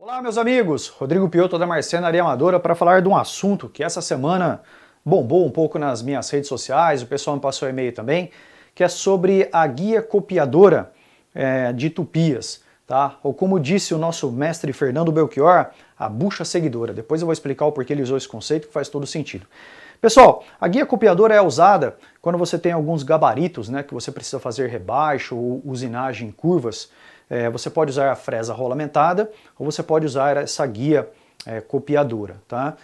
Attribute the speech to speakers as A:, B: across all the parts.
A: Olá, meus amigos! Rodrigo Piotto da Marcenaria Amadora para falar de um assunto que essa semana bombou um pouco nas minhas redes sociais, o pessoal me passou e-mail também, que é sobre a guia copiadora de tupias, tá? Ou como disse o nosso mestre Fernando Belchior, a bucha seguidora. Depois eu vou explicar o porquê ele usou esse conceito, que faz todo sentido. Pessoal, a guia copiadora é usada quando você tem alguns gabaritos, né, que você precisa fazer rebaixo ou usinagem em curvas. Você pode usar a fresa rolamentada ou você pode usar essa guia copiadora. Tá?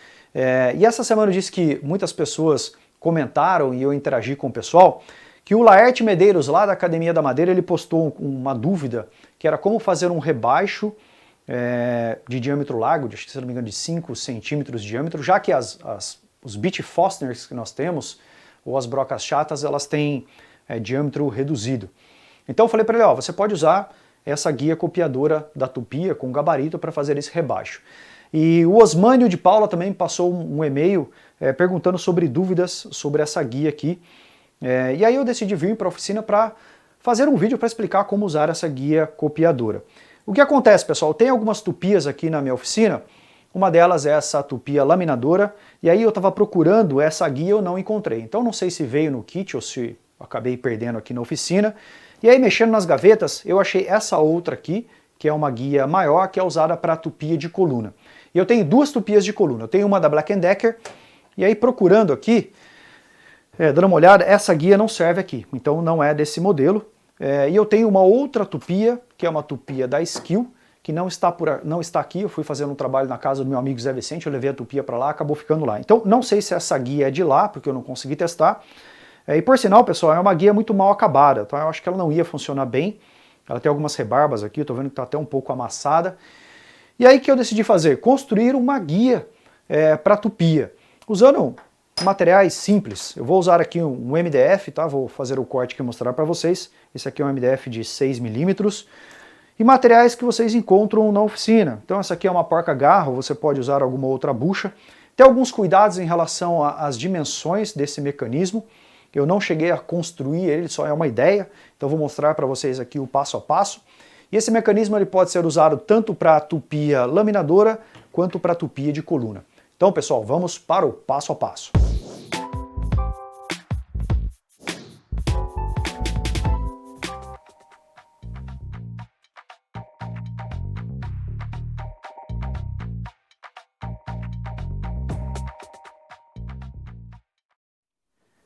A: E essa semana eu disse que muitas pessoas comentaram e eu interagi com o pessoal que o Laerte Medeiros, lá da Academia da Madeira, ele postou uma dúvida que era como fazer um rebaixo de diâmetro largo, se não me engano de 5 centímetros de diâmetro, já que os Beech Forstners que nós temos, ou as brocas chatas, elas têm diâmetro reduzido. Então eu falei para ele, ó, você pode usar essa guia copiadora da tupia com gabarito para fazer esse rebaixo. E o Osmânio de Paula também passou um e-mail perguntando sobre dúvidas sobre essa guia aqui. E aí eu decidi vir para a oficina para fazer um vídeo para explicar como usar essa guia copiadora. O que acontece, pessoal? Tem algumas tupias aqui na minha oficina. Uma delas é essa tupia laminadora, e aí eu estava procurando essa guia e eu não encontrei. Então não sei se veio no kit ou se acabei perdendo aqui na oficina. E aí mexendo nas gavetas, eu achei essa outra aqui, que é uma guia maior, que é usada para tupia de coluna. E eu tenho duas tupias de coluna. Eu tenho uma da Black & Decker, e aí procurando aqui, dando uma olhada, essa guia não serve aqui, então não é desse modelo. E eu tenho uma outra tupia, que é uma tupia da Skill, que não está aqui. Eu fui fazendo um trabalho na casa do meu amigo Zé Vicente, eu levei a tupia para lá, acabou ficando lá. Então não sei se essa guia é de lá, porque eu não consegui testar. E por sinal, pessoal, é uma guia muito mal acabada, tá? Eu acho que ela não ia funcionar bem. Ela tem algumas rebarbas aqui, eu tô vendo que está até um pouco amassada. E aí que eu decidi fazer? Construir uma guia para tupia, usando materiais simples. Eu vou usar aqui um MDF, tá? Vou fazer o corte aqui e mostrar para vocês. Esse aqui é um MDF de 6 milímetros. E materiais que vocês encontram na oficina. Então essa aqui é uma porca-garro, você pode usar alguma outra bucha. Tem alguns cuidados em relação às dimensões desse mecanismo. Eu não cheguei a construir ele, só é uma ideia, então vou mostrar para vocês aqui o passo a passo. E esse mecanismo ele pode ser usado tanto para tupia laminadora quanto para tupia de coluna. Então, pessoal, vamos para o passo a passo.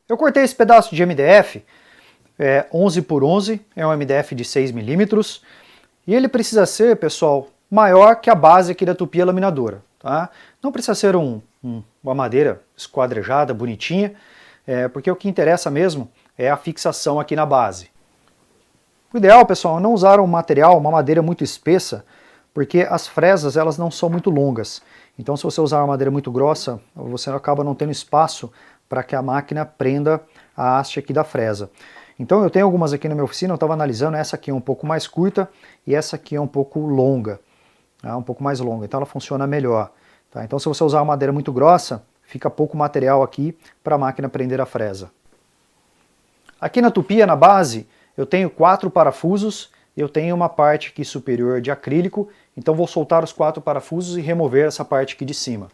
A: Eu cortei esse pedaço de MDF, 11 por 11, é um MDF de 6 milímetros, e ele precisa ser, pessoal, maior que a base aqui da tupia laminadora. Tá? Não precisa ser uma madeira esquadrejada, bonitinha, porque o que interessa mesmo é a fixação aqui na base. O ideal, pessoal, é não usar uma madeira muito espessa, porque as fresas elas não são muito longas. Então se você usar uma madeira muito grossa, você acaba não tendo espaço para que a máquina prenda a haste aqui da fresa. Então eu tenho algumas aqui na minha oficina, eu estava analisando, essa aqui é um pouco mais curta e essa aqui é um pouco longa, um pouco mais longa, então ela funciona melhor. Tá? Então se você usar uma madeira muito grossa, fica pouco material aqui para a máquina prender a fresa. Aqui na tupia, na base, eu tenho 4 parafusos, eu tenho uma parte aqui superior de acrílico, então vou soltar os 4 parafusos e remover essa parte aqui de cima.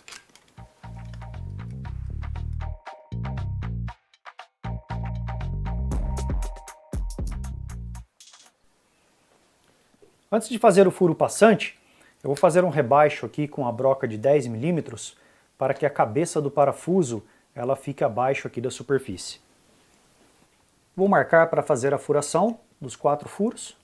A: Antes de fazer o furo passante, eu vou fazer um rebaixo aqui com a broca de 10 milímetros para que a cabeça do parafuso ela fique abaixo aqui da superfície. Vou marcar para fazer a furação dos 4 furos.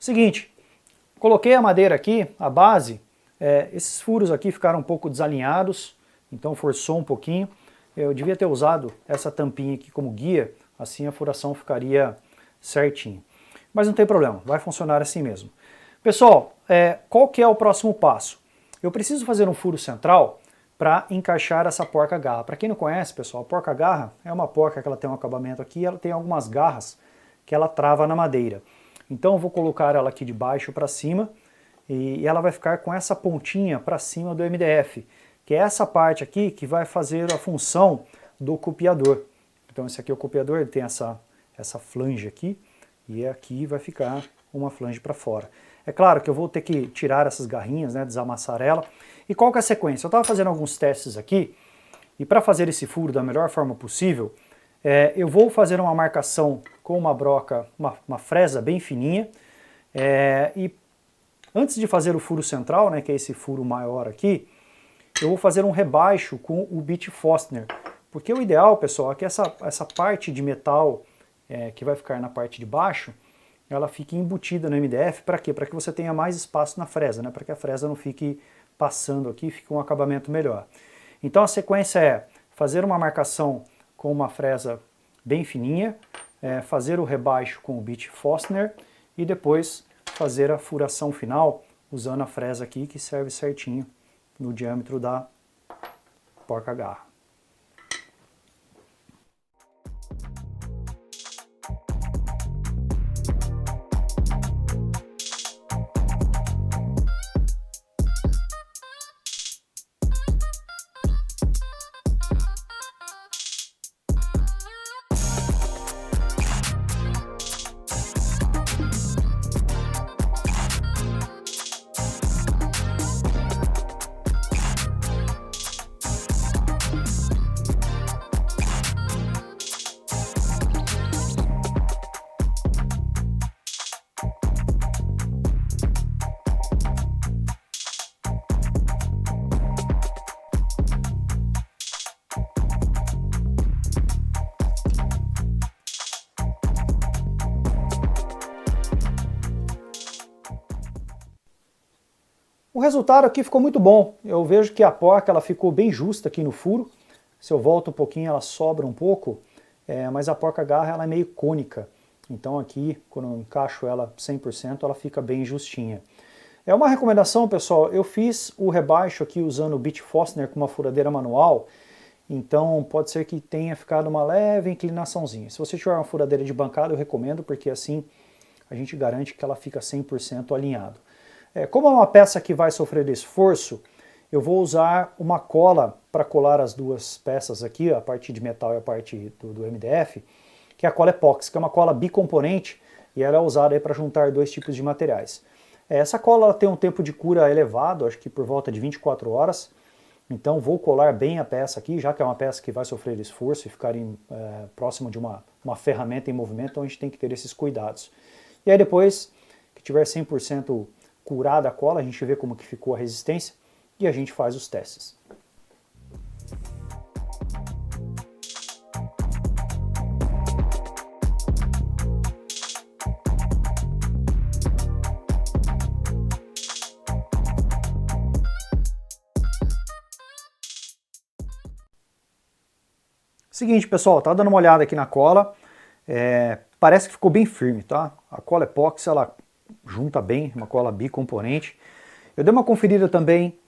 A: Seguinte, coloquei a madeira aqui, a base, esses furos aqui ficaram um pouco desalinhados, então forçou um pouquinho. Eu devia ter usado essa tampinha aqui como guia, assim a furação ficaria certinho. Mas não tem problema, vai funcionar assim mesmo. Pessoal, qual que é o próximo passo? Eu preciso fazer um furo central para encaixar essa porca-garra. Para quem não conhece, pessoal, a porca-garra é uma porca que ela tem um acabamento aqui, ela tem algumas garras que ela trava na madeira. Então eu vou colocar ela aqui de baixo para cima e ela vai ficar com essa pontinha para cima do MDF, que é essa parte aqui que vai fazer a função do copiador. Então esse aqui é o copiador, ele tem essa flange aqui e aqui vai ficar uma flange para fora. É claro que eu vou ter que tirar essas garrinhas, né, desamassar ela. E qual que é a sequência? Eu estava fazendo alguns testes aqui, e para fazer esse furo da melhor forma possível, eu vou fazer uma marcação com uma broca, uma fresa bem fininha, e antes de fazer o furo central, né, que é esse furo maior aqui, eu vou fazer um rebaixo com o Bit Forstner, porque o ideal, pessoal, é que essa parte de metal que vai ficar na parte de baixo, ela fique embutida no MDF. Para quê? Para que você tenha mais espaço na fresa, né? Para que a fresa não fique passando aqui, fique um acabamento melhor. Então a sequência é fazer uma marcação com uma fresa bem fininha, fazer o rebaixo com o Bit Forstner e depois fazer a furação final usando a fresa aqui que serve certinho no diâmetro da porca-garra. O resultado aqui ficou muito bom. Eu vejo que a porca ela ficou bem justa aqui no furo. Se eu volto um pouquinho, ela sobra um pouco, mas a porca-garra ela é meio cônica. Então aqui, quando eu encaixo ela 100%, ela fica bem justinha. É uma recomendação, pessoal. Eu fiz o rebaixo aqui usando o Bit Forstner com uma furadeira manual. Então pode ser que tenha ficado uma leve inclinaçãozinha. Se você tiver uma furadeira de bancada, eu recomendo, porque assim a gente garante que ela fica 100% alinhado. Como é uma peça que vai sofrer esforço, eu vou usar uma cola para colar as duas peças aqui, a parte de metal e a parte do MDF, que é a cola epóxi, que é uma cola bicomponente e ela é usada para juntar dois tipos de materiais. Essa cola ela tem um tempo de cura elevado, acho que por volta de 24 horas, então vou colar bem a peça aqui, já que é uma peça que vai sofrer esforço e ficar próximo de uma ferramenta em movimento, então a gente tem que ter esses cuidados. E aí depois que tiver 100% curada a cola, a gente vê como que ficou a resistência e a gente faz os testes. Seguinte, pessoal, tá dando uma olhada aqui na cola, parece que ficou bem firme, tá? A cola epóxi, ela junta bem, uma cola bicomponente. Eu dei uma conferida também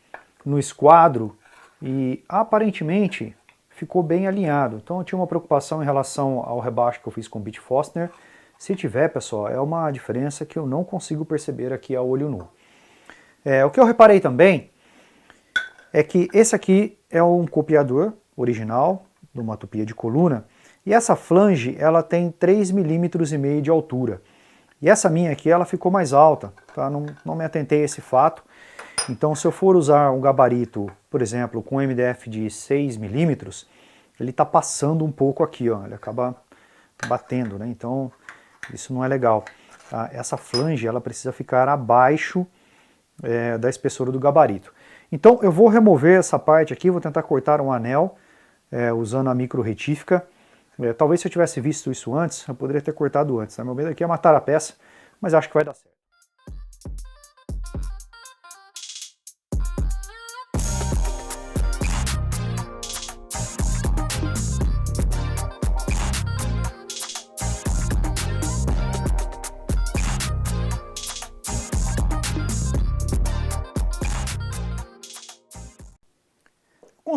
A: no esquadro e aparentemente ficou bem alinhado. Então eu tinha uma preocupação em relação ao rebaixo que eu fiz com o Bit Forstner. Se tiver, pessoal, é uma diferença que eu não consigo perceber aqui a olho nu. O que eu reparei também é que esse aqui é um copiador original de uma tupia de coluna e essa flange ela tem 3,5 mm de altura. E essa minha aqui, ela ficou mais alta, tá? Não me atentei a esse fato. Então, se eu for usar um gabarito, por exemplo, com MDF de 6 mm, ele está passando um pouco aqui, ó. Ele acaba batendo, né? Então, isso não é legal. Tá? Essa flange, ela precisa ficar abaixo da espessura do gabarito. Então, eu vou remover essa parte aqui, vou tentar cortar um anel usando a micro retífica. Talvez se eu tivesse visto isso antes, eu poderia ter cortado antes. Né? Meu medo aqui é matar a peça, mas acho que vai dar certo.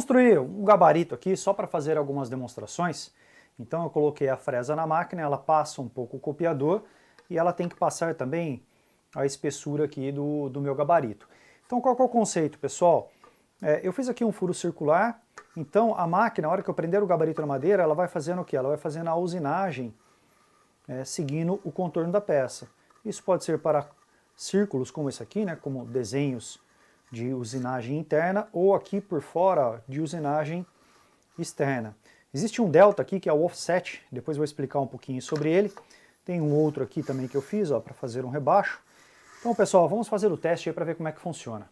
A: construir um gabarito aqui só para fazer algumas demonstrações. Então eu coloquei a fresa na máquina, ela passa um pouco o copiador e ela tem que passar também a espessura aqui do meu gabarito. Então qual que é o conceito, pessoal? Eu fiz aqui um furo circular, então a máquina, na hora que eu prender o gabarito na madeira, ela vai fazendo o quê? Ela vai fazendo a usinagem seguindo o contorno da peça. Isso pode ser para círculos como esse aqui, né, como desenhos de usinagem interna, ou aqui por fora de usinagem externa. Existe um delta aqui que é o offset, depois eu vou explicar um pouquinho sobre ele. Tem um outro aqui também que eu fiz para fazer um rebaixo. Então pessoal, vamos fazer o teste aí para ver como é que funciona.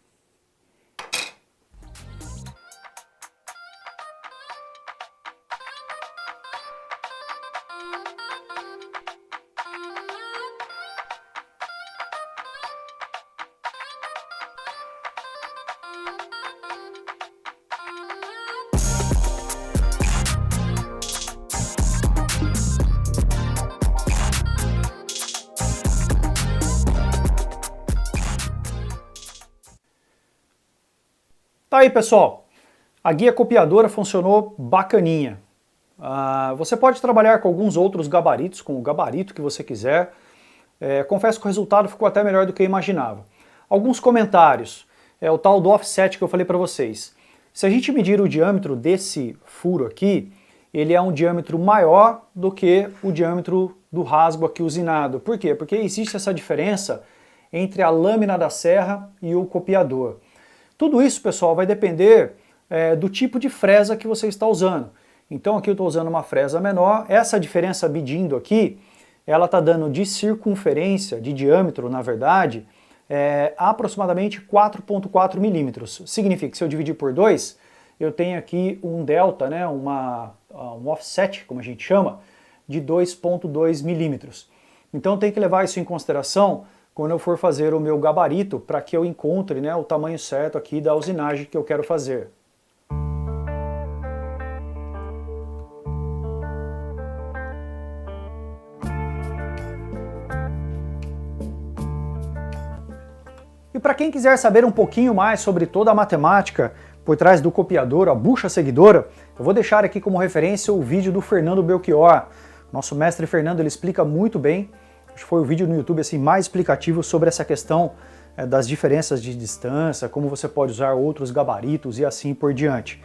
A: Tá aí, pessoal, a guia copiadora funcionou bacaninha. Você pode trabalhar com alguns outros gabaritos, com o gabarito que você quiser. Confesso que o resultado ficou até melhor do que eu imaginava. Alguns comentários, o tal do offset que eu falei para vocês. Se a gente medir o diâmetro desse furo aqui, ele é um diâmetro maior do que o diâmetro do rasgo aqui usinado. Por quê? Porque existe essa diferença entre a lâmina da serra e o copiador. Tudo isso, pessoal, vai depender do tipo de fresa que você está usando. Então aqui eu estou usando uma fresa menor, essa diferença medindo aqui, ela está dando de circunferência, de diâmetro, na verdade, aproximadamente 4,4 milímetros. Significa que se eu dividir por 2, eu tenho aqui um delta, né, um offset, como a gente chama, de 2,2 milímetros. Então tem que levar isso em consideração quando eu for fazer o meu gabarito, para que eu encontre, né, o tamanho certo aqui da usinagem que eu quero fazer. E para quem quiser saber um pouquinho mais sobre toda a matemática por trás do copiador, a bucha seguidora, eu vou deixar aqui como referência o vídeo do Fernando Belchior. Nosso mestre Fernando, ele explica muito bem. Acho que foi o vídeo no YouTube assim, mais explicativo sobre essa questão das diferenças de distância, como você pode usar outros gabaritos e assim por diante.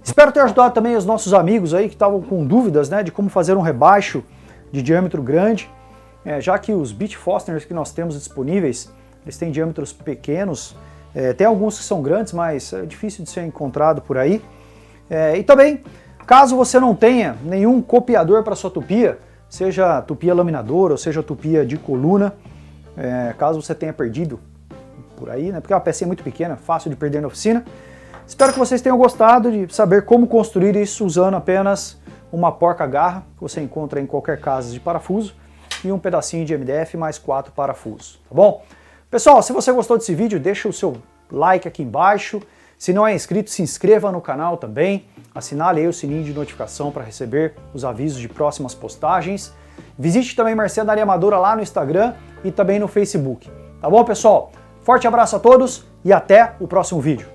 A: Espero ter ajudado também os nossos amigos aí que estavam com dúvidas, né, de como fazer um rebaixo de diâmetro grande, já que os Beech Fasteners que nós temos disponíveis, eles têm diâmetros pequenos, tem alguns que são grandes, mas é difícil de ser encontrado por aí. E também, caso você não tenha nenhum copiador para sua tupia, seja tupia laminadora ou seja tupia de coluna, caso você tenha perdido por aí, né, porque é uma pecinha muito pequena, fácil de perder na oficina. Espero que vocês tenham gostado de saber como construir isso usando apenas uma porca-garra, que você encontra em qualquer casa de parafuso, e um pedacinho de MDF mais 4 parafusos, tá bom? Pessoal, se você gostou desse vídeo, deixa o seu like aqui embaixo. Se não é inscrito, se inscreva no canal também, assinale aí o sininho de notificação para receber os avisos de próximas postagens. Visite também Marcenaria Amadora lá no Instagram e também no Facebook. Tá bom, pessoal? Forte abraço a todos e até o próximo vídeo.